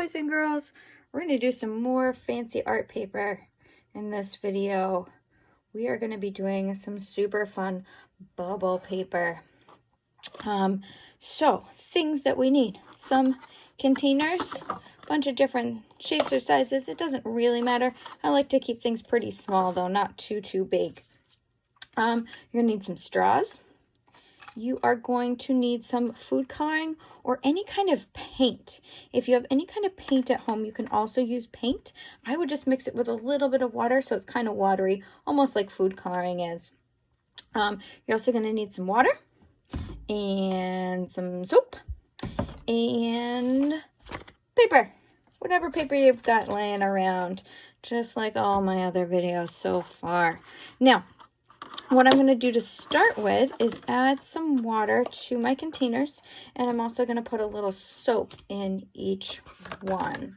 boys and girls, we're going to do some more fancy art paper in this video. We are going to be doing some super fun bubble paper. So things that we need: some containers, a bunch of different shapes or sizes. It doesn't really matter. I like to keep things pretty small though, not too big. You're gonna need some straws. You are going to need some food coloring or any kind of paint. If you have any kind of paint at home, you can also use paint. I would just mix it with a little bit of water so it's kind of watery, almost like food coloring is. You're also going to need some water and some soap and paper. Whatever paper you've got laying around, just like all my other videos so far. Now, what I'm going to do to start with is add some water to my containers, and I'm also going to put a little soap in each one.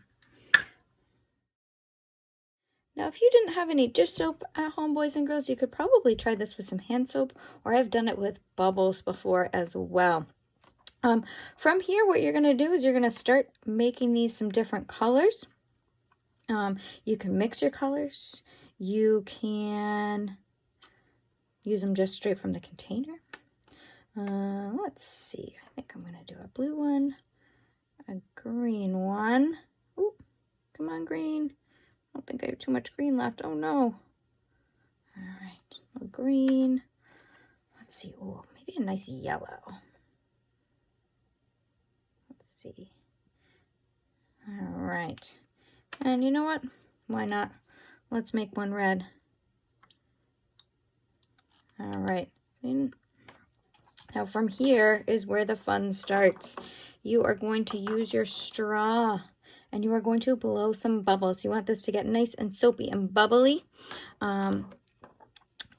Now, if you didn't have any dish soap at home, boys and girls, you could probably try this with some hand soap, or I've done it with bubbles before as well. From here, what you're going to do is you're going to start making these some different colors. You can mix your colors. You can use them just straight from the container. Let's see. I think I'm going to do a blue one, a green one. Ooh, come on, green. I don't think I have too much green left. Oh, no. All right, a green. Let's see. Oh, maybe a nice yellow. Let's see. All right. And you know what? Why not? Let's make one red. All right. Now from here is where the fun starts. You are going to use your straw and you are going to blow some bubbles. You want this to get nice and soapy and bubbly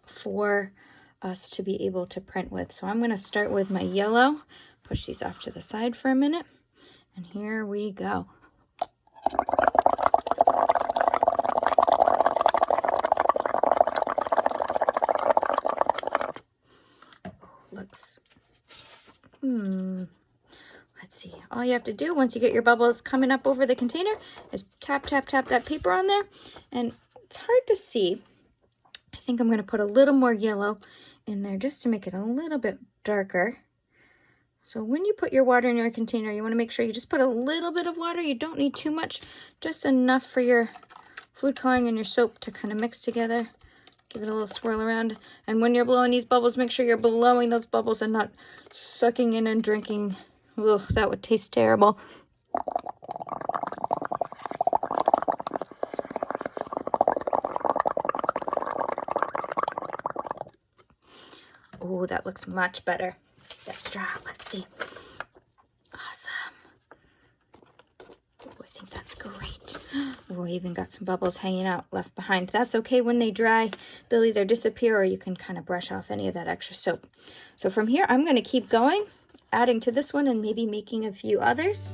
for us to be able to print with. So I'm going to start with my yellow. Push these off to the side for a minute. And here we go. Let's see. All you have to do once you get your bubbles coming up over the container is tap that paper on there. And it's hard to see. I think I'm going to put a little more yellow in there just to make it a little bit darker. So when you put your water in your container, you want to make sure you just put a little bit of water. You don't need too much, just enough for your food coloring and your soap to kind of mix together. Give it a little swirl around. And when you're blowing these bubbles, make sure you're blowing those bubbles and not sucking in and drinking. Ugh, that would taste terrible. Oh, that looks much better. That straw, let's see. Awesome. Oh, I think that's great. Oh, I even got some bubbles hanging out left behind. That's okay. When they dry, they'll either disappear or you can kind of brush off any of that extra soap. So from here, I'm going to keep going, adding to this one and maybe making a few others.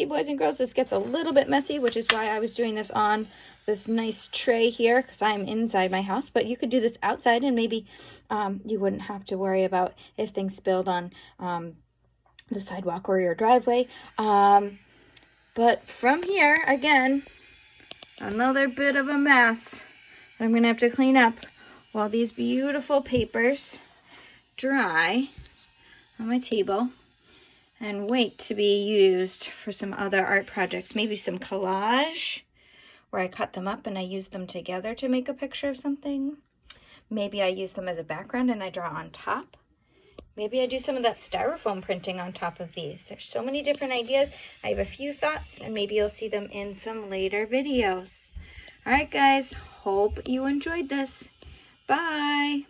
Boys and girls, this gets a little bit messy, which is why I was doing this on this nice tray here because I'm inside my house, but you could do this outside and maybe you wouldn't have to worry about if things spilled on the sidewalk or your driveway. But from here, again, another bit of a mess that I'm going to have to clean up while these beautiful papers dry on my table and wait to be used for some other art projects. Maybe some collage where I cut them up and I use them together to make a picture of something. Maybe I use them as a background and I draw on top. Maybe I do some of that styrofoam printing on top of these. There's so many different ideas. I have a few thoughts and maybe you'll see them in some later videos. All right, guys, hope you enjoyed this. Bye.